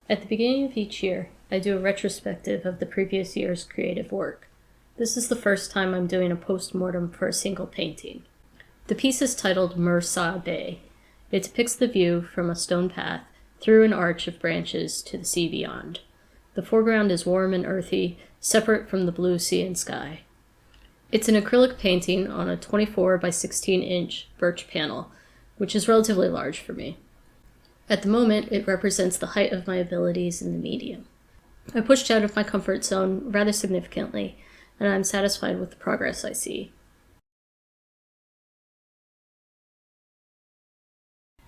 At the beginning of each year, I do a retrospective of the previous year's creative work. This is the first time I'm doing a postmortem for a single painting. The piece is titled Mer-Sah Bay. It depicts the view from a stone path through an arch of branches to the sea beyond. The foreground is warm and earthy, separate from the blue sea and sky. It's an acrylic painting on a 24 by 16 inch birch panel, which is relatively large for me. At the moment, it represents the height of my abilities in the medium. I pushed out of my comfort zone rather significantly, and I'm satisfied with the progress I see.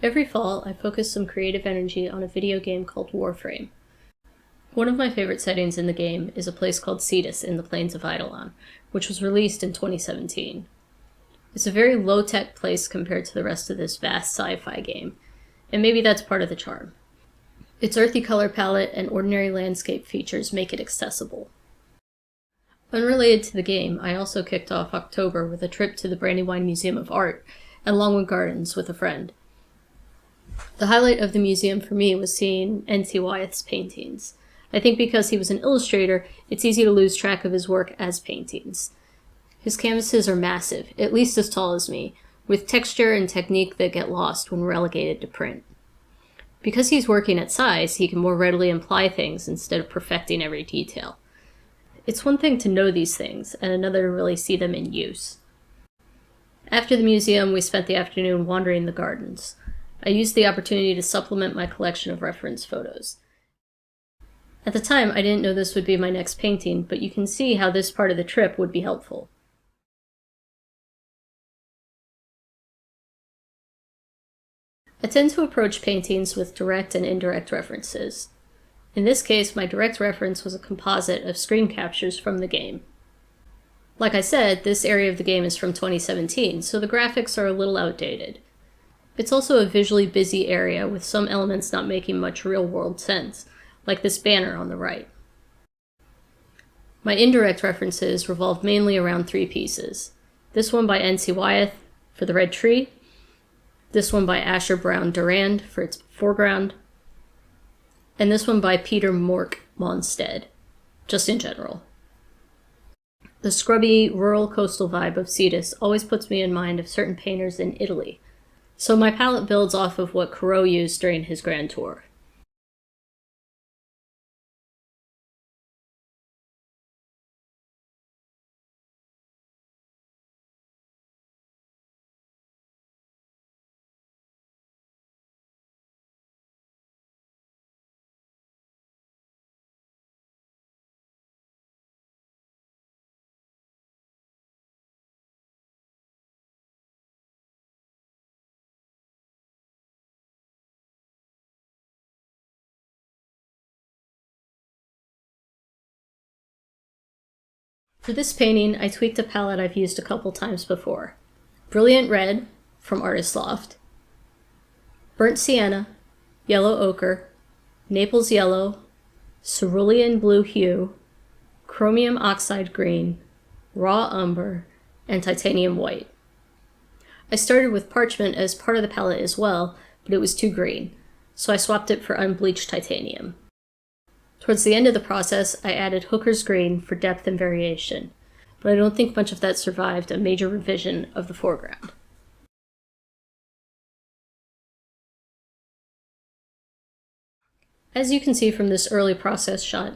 Every fall, I focus some creative energy on a video game called Warframe. One of my favorite settings in the game is a place called Cetus in the plains of Eidolon, which was released in 2017. It's a very low-tech place compared to the rest of this vast sci-fi game, and maybe that's part of the charm. Its earthy color palette and ordinary landscape features make it accessible. Unrelated to the game, I also kicked off October with a trip to the Brandywine Museum of Art and Longwood Gardens with a friend. The highlight of the museum for me was seeing N.C. Wyeth's paintings. I think because he was an illustrator, it's easy to lose track of his work as paintings. His canvases are massive, at least as tall as me, with texture and technique that get lost when relegated to print. Because he's working at size, he can more readily imply things instead of perfecting every detail. It's one thing to know these things, and another to really see them in use. After the museum, we spent the afternoon wandering the gardens. I used the opportunity to supplement my collection of reference photos. At the time, I didn't know this would be my next painting, but you can see how this part of the trip would be helpful. I tend to approach paintings with direct and indirect references. In this case, my direct reference was a composite of screen captures from the game. Like I said, this area of the game is from 2017, so the graphics are a little outdated. It's also a visually busy area with some elements not making much real-world sense, like this banner on the right. My indirect references revolved mainly around three pieces. This one by N.C. Wyeth for the red tree, this one by Asher Brown Durand for its foreground, and this one by Peter Mork Monstead, just in general. The scrubby, rural coastal vibe of Cetus always puts me in mind of certain painters in Italy, so my palette builds off of what Corot used during his grand tour. For this painting, I tweaked a palette I've used a couple times before. Brilliant Red from Artist Loft, Burnt Sienna, Yellow Ochre, Naples Yellow, Cerulean Blue Hue, Chromium Oxide Green, Raw Umber, and Titanium White. I started with Parchment as part of the palette as well, but it was too green, so I swapped it for unbleached titanium. Towards the end of the process, I added Hooker's Green for depth and variation, but I don't think much of that survived a major revision of the foreground. As you can see from this early process shot,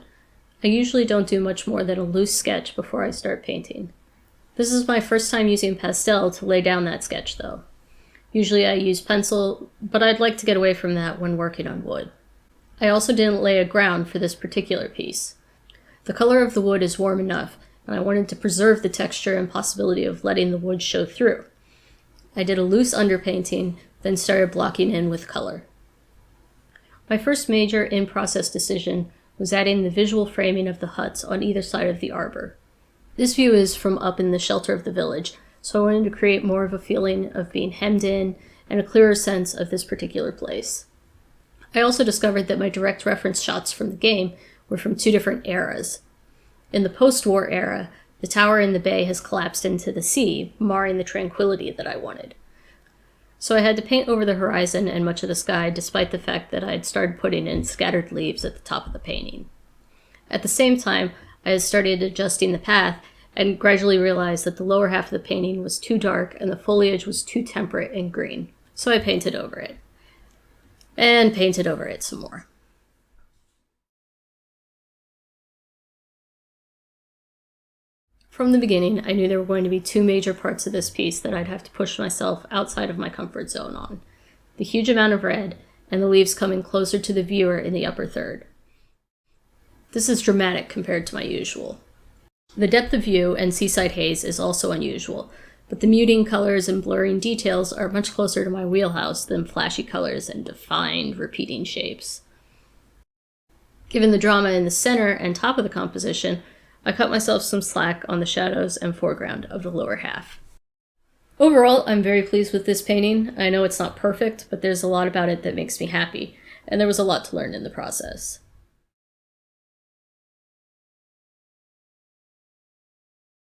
I usually don't do much more than a loose sketch before I start painting. This is my first time using pastel to lay down that sketch, though. Usually I use pencil, but I'd like to get away from that when working on wood. I also didn't lay a ground for this particular piece. The color of the wood is warm enough, and I wanted to preserve the texture and possibility of letting the wood show through. I did a loose underpainting, then started blocking in with color. My first major in-process decision was adding the visual framing of the huts on either side of the arbor. This view is from up in the shelter of the village, so I wanted to create more of a feeling of being hemmed in and a clearer sense of this particular place. I also discovered that my direct reference shots from the game were from two different eras. In the post-war era, the tower in the bay has collapsed into the sea, marring the tranquility that I wanted. So I had to paint over the horizon and much of the sky, despite the fact that I had started putting in scattered leaves at the top of the painting. At the same time, I had started adjusting the path and gradually realized that the lower half of the painting was too dark and the foliage was too temperate and green. So I painted over it. And painted over it some more. From the beginning, I knew there were going to be two major parts of this piece that I'd have to push myself outside of my comfort zone on: the huge amount of red, and the leaves coming closer to the viewer in the upper third. This is dramatic compared to my usual. The depth of view and seaside haze is also unusual, but the muting colors and blurring details are much closer to my wheelhouse than flashy colors and defined, repeating shapes. Given the drama in the center and top of the composition, I cut myself some slack on the shadows and foreground of the lower half. Overall, I'm very pleased with this painting. I know it's not perfect, but there's a lot about it that makes me happy, and there was a lot to learn in the process.